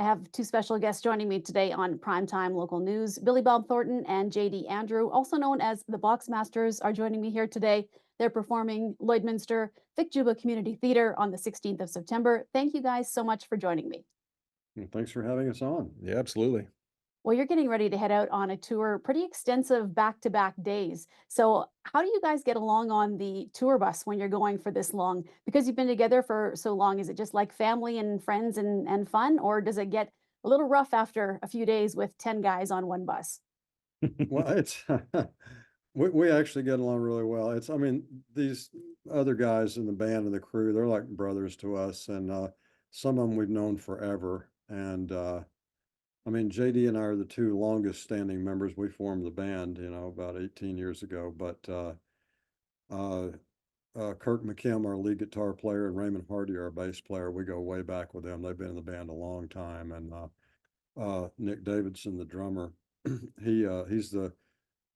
I have two special guests joining me today on Primetime Local News. Billy Bob Thornton and J.D. Andrew, also known as the Boxmasters, are joining me here today. They're performing Lloydminste Vic Juba Community Theatre on the 16th of September. Thank you guys so much for joining me. Well, thanks for having us on. Yeah, absolutely. Well, you're getting ready to head out on a tour, pretty extensive back-to-back days. So, how do you guys get along on the tour bus when you're going for this long? Because you've been together for so long, is it just like family and friends and fun, or does it get a little rough after a few days with 10 guys on one bus? Well, it's we actually get along really well. I mean, these other guys in the band and the crew, they're like brothers to us, and some of them we've known forever. And I mean, JD and I are the two longest standing members. We formed the band, about 18 years ago. But uh, Kirk McKim, our lead guitar player, and Raymond Hardy, our bass player, we go way back with them. They've been in the band a long time, and Nick Davidson, the drummer, he's the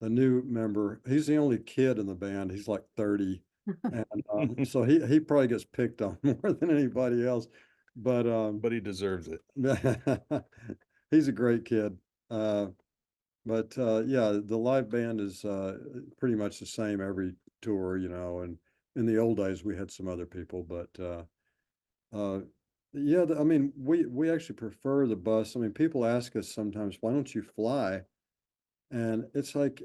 new member. He's the only kid in the band. He's like 30. And so he probably gets picked on more than anybody else. But But he deserves it. he's a great kid. But yeah, the live band is pretty much the same every tour, and in the old days we had some other people, but uh, yeah, I mean, we actually prefer the bus. I mean, people ask us sometimes, why don't you fly? And it's like,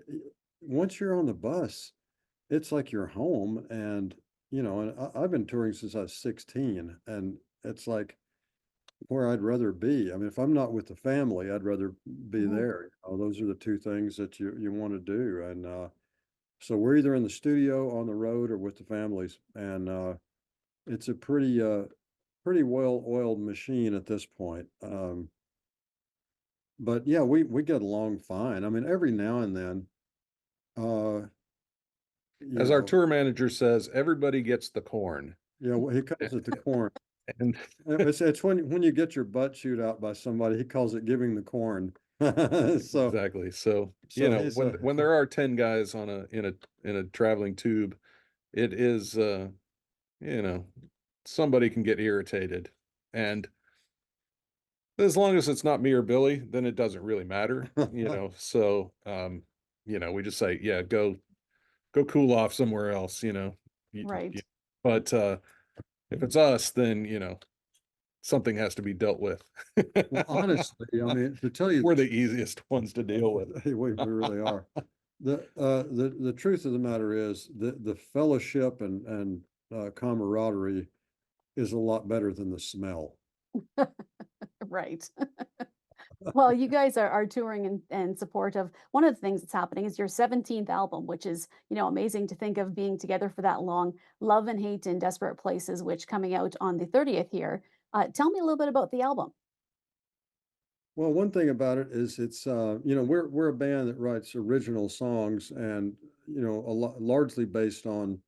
once you're on the bus, it's like you're home. And I've been touring since I was 16, and it's like where I'd rather be. I mean, if I'm not with the family, I'd rather be Mhm. there. Those are the two things that you want to do. And so we're either in the studio, on the road, or with the families. And it's a pretty well-oiled machine at this point. But yeah, we get along fine. I mean, every now and then, uh, you As our know, tour manager says, everybody gets the corn. he calls it the corn. And It's when you get your butt chewed out by somebody, he calls it giving the corn. So exactly. So, so he's when there are 10 guys on a traveling tube, it is you know, somebody can get irritated. And as long as it's not me or Billy, then it doesn't really matter, So, we just say, yeah, go cool off somewhere else, Right. but if it's us, then, something has to be dealt with. well, honestly, I mean, to tell you We're the easiest ones to deal with. we really are. The truth of the matter is the fellowship and camaraderie is a lot better than the smell. Right. Well, you guys are touring in support of one of the things that's happening is your 17th album, which is, amazing to think of being together for that long. Love and Hate in Desperate Places, which coming out on the 30th here. Tell me a little bit about the album. Well, one thing about it is we're a band that writes original songs, and largely based on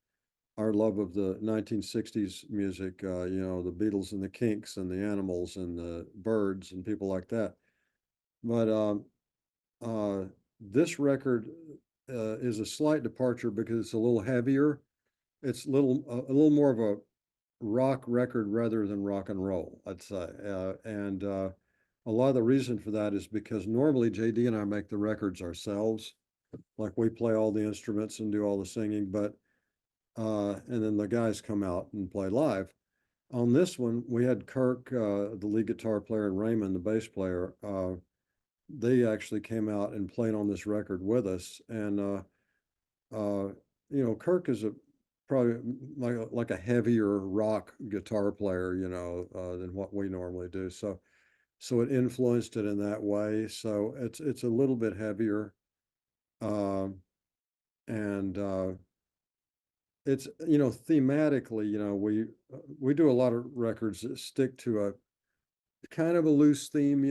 our love of the 1960s music, the Beatles and the Kinks and the Animals and the Byrds and people like that. But uh, this record is a slight departure because it's a little heavier. It's a little more of a rock record rather than rock and roll, I'd say. And A lot of the reason for that is because normally JD and I make the records ourselves, like we play all the instruments and do all the singing, but and then the guys come out and play live. On this one, we had Kirk, the lead guitar player, and Raymond, the bass player. They actually came out and played on this record with us. And uh, Kirk is a probably like a heavier rock guitar player, than what we normally do. So it influenced it in that way. So it's a little bit heavier, um, and it's thematically, we do a lot of records that stick to a kind of a loose theme,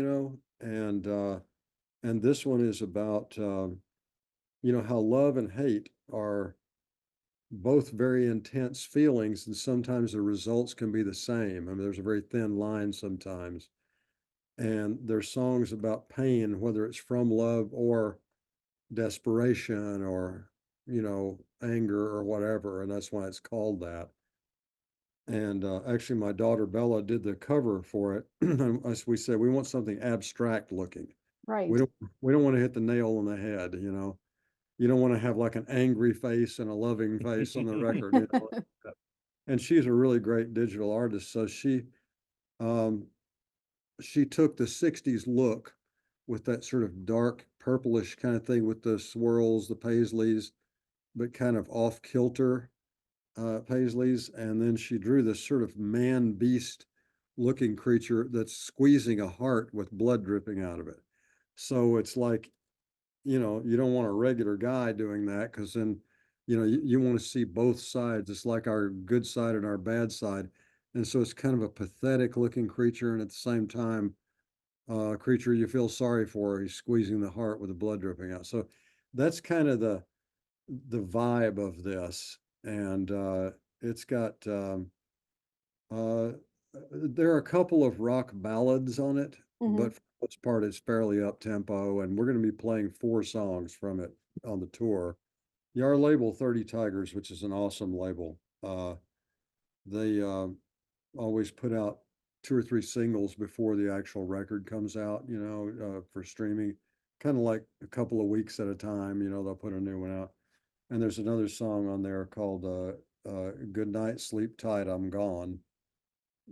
and this one is about how love and hate are both very intense feelings, and sometimes the results can be the same. I mean, there's a very thin line sometimes, and there's songs about pain, whether it's from love or desperation or anger or whatever, and that's why it's called that. And actually, my daughter Bella did the cover for it. And we said we want something abstract looking. We Right. don't we don't want to hit the nail on the head. You don't want to have like an angry face and a loving face on the record. And she's a really great digital artist, so um, she took the '60s look with that sort of dark purplish kind of thing with the swirls, the paisleys, but kind of off kilter paisleys, and then she drew this sort of man beast looking creature that's squeezing a heart with blood dripping out of it. So it's like, you don't want a regular guy doing that because then, you want to see both sides. It's like our good side and our bad side. And so it's kind of a pathetic looking creature, and at the same time, a creature you feel sorry for. He's squeezing the heart with the blood dripping out. So that's kind of the vibe of this. And it's got uh, there are a couple of rock ballads on it, Hmm. but for the most part, it's fairly up tempo. And we're going to be playing 4 songs from it on the tour. Yeah, our label, 30 Tigers, which is an awesome label. They always put out 2 or 3 singles before the actual record comes out, for streaming, kind of like a couple of weeks at a time. They'll put a new one out. And there's another song on there called Good Night, Sleep Tight, I'm Gone,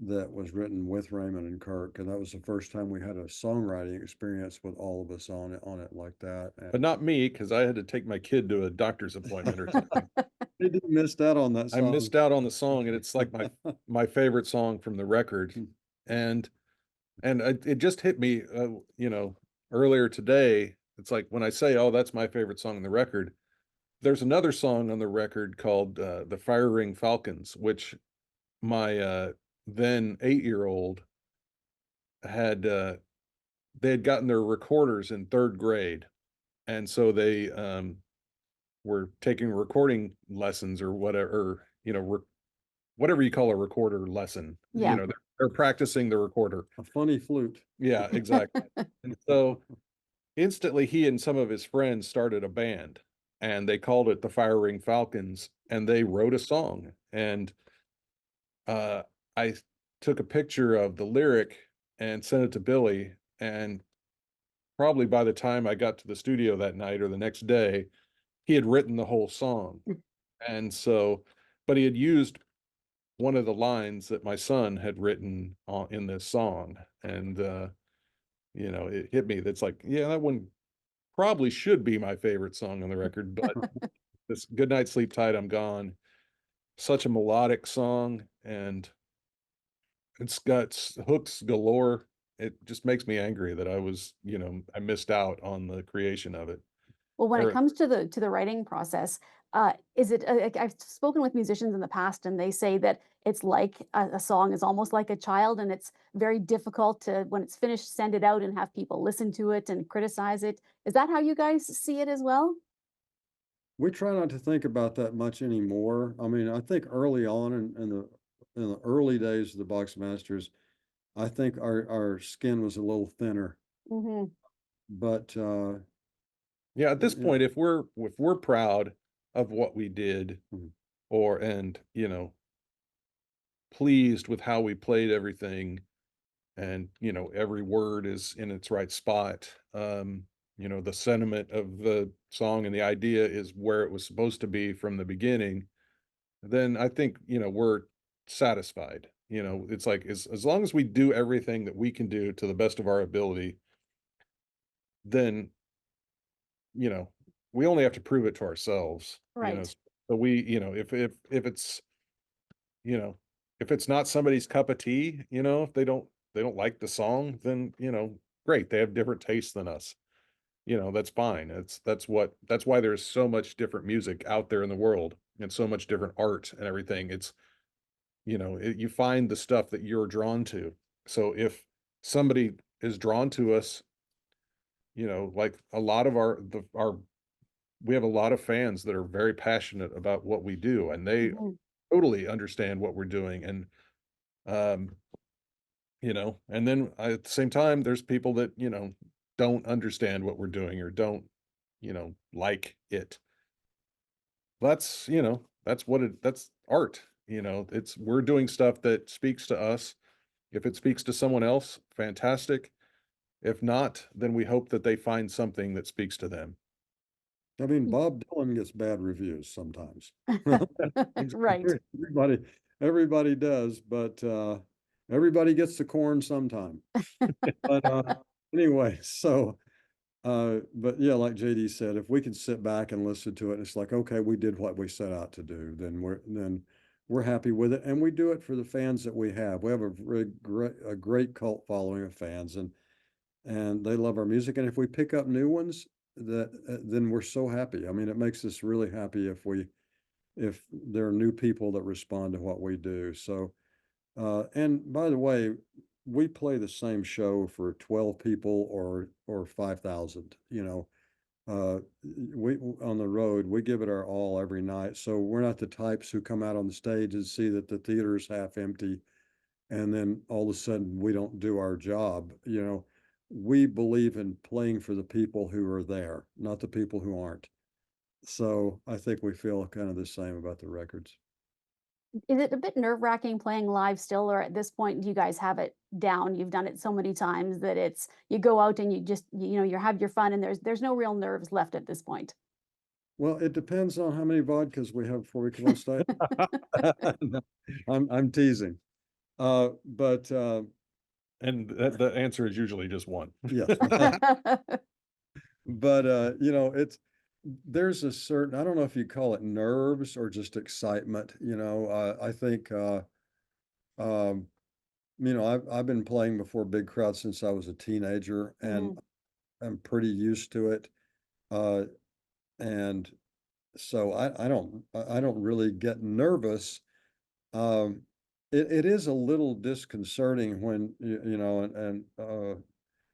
that was written with Raymond and Kirk. And that was the first time we had a songwriting experience with all of us on it like that. But not me, because I had to take my kid to a doctor's appointment or something. They didn't miss out on that I song. missed out on the song, and it's like my favorite song from the record. And it just hit me, earlier today. It's like when I say, "Oh, that's my favorite song on the record." There's another song on the record called "The Fire Ring Falcons," which my then 8-year-old had. They had gotten their recorders in third grade, and so they were taking recording lessons or whatever, or, whatever you call a recorder lesson. Yeah. They're practicing the recorder. A funny flute. Yeah, exactly. And so instantly he and some of his friends started a band, and they called it the Fire Ring Falcons, and they wrote a song. And uh I took a picture of the lyric and sent it to Billy, and probably by the time I got to the studio that night or the next day, he had written the whole song. And so, but he had used one of the lines that my son had written in this song. And it hit me. That's like, yeah, that one probably should be my favorite song on the record, but this Good Night, Sleep Tight, I'm Gone, such a melodic song, and it's got hooks galore. It just makes me angry that I missed out on the creation of it. Well, when it Or comes to the writing process, is it like I've spoken with musicians in the past, and they say that it's like a song is almost like a child, and it's very difficult to, when it's finished, send it out and have people listen to it and criticize it. Is that how you guys see it as well? We try not to think about that much anymore. I mean, I think early on in the early days of the Boxmasters, I think our skin was a little thinner. Hmm. But yeah, at this yeah, point, if we're proud of what we did, mhm. and pleased with how we played everything, and every word is in its right spot, the sentiment of the song and the idea is where it was supposed to be from the beginning, then I think we're satisfied. It's like, as long as we do everything that we can do to the best of our ability, then you know we only have to prove it to ourselves. Right. So we, if it's, you know if it's not somebody's cup of tea, if they don't like the song, then great, they have different tastes than us. That's fine. That's why there's so much different music out there in the world, and so much different art and everything. It's, you find the stuff that you're drawn to. So if somebody is drawn to us, like a lot of our we have a lot of fans that are very passionate about what we do, and they Hmm. totally understand what we're doing. And um and then at the same time, there's people that don't understand what we're doing, or don't like it. That's art. You know, we're doing stuff that speaks to us. If it speaks to someone else, fantastic. If not, then we hope that they find something that speaks to them. I mean, Bob Dylan gets bad reviews sometimes. Right. Everybody, everybody does, but everybody gets the corn sometime. But anyway, so but yeah, like JD said, if we can sit back and listen to it, it's like, okay, we did what we set out to do, then we're happy with it. And we do it for the fans that we have. We have a great cult following of fans, and they love our music. And if we pick up new ones, that then we're so happy. I mean, it makes us really happy if there are new people that respond to what we do. So and by the way, we play the same show for 12 people or 5,000, you know. We on the road, we give it our all every night. So we're not the types who come out on the stage and see that the theater is half empty and then all of a sudden we don't do our job, you know. We believe in playing for the people who are there, not the people who aren't. So I think we feel kind of the same about the records. Is it a bit nerve-wracking playing live still, or at this point, do you guys have it down? You've done it so many times that it's you go out and you just, you know, you have your fun and there's no real nerves left at this point. Well, it depends on how many vodkas we have before we come on stage. No, I'm teasing. But And the answer is usually just one. yes. But you know, there's a certain, I don't know if you call it nerves or just excitement, you know. I think um, you know, I've been playing before big crowds since I was a teenager, and Mhm. I'm pretty used to it. Uh, and so I don't really get nervous. Um, it is a little disconcerting when you know, and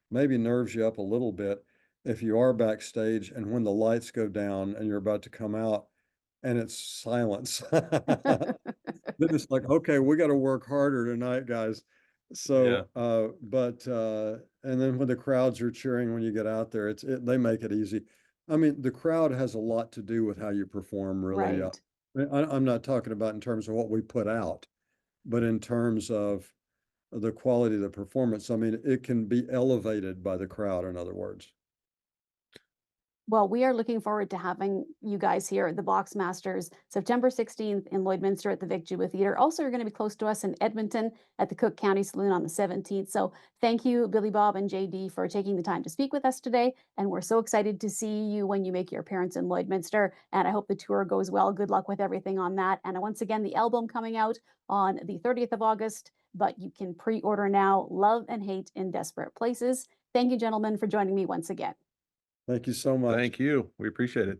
maybe nerves you up a little bit if you are backstage and when the lights go down and you're about to come out and it's silence. Then it's like, okay, we got to work harder tonight, guys. Yeah. So, and then when the crowds are cheering when you get out there, they make it easy. I mean, the crowd has a lot to do with how you perform, really. Right. I'm not talking about in terms of what we put out, but in terms of the quality of the performance. I mean, it can be elevated by the crowd, in other words. Well, we are looking forward to having you guys here at the Boxmasters September 16th in Lloydminste at the Vic Juba Theatre. Also, you're going to be close to us in Edmonton at the Cook County Saloon on the 17th. So thank you, Billy Bob and JD, for taking the time to speak with us today. And we're so excited to see you when you make your appearance in Lloydminste. And I hope the tour goes well. Good luck with everything on that. And once again, the album coming out on the 30th of August, but you can pre-order now, Love and Hate in Desperate Places. Thank you, gentlemen, for joining me once again. Thank you so much. Thank you. We appreciate it.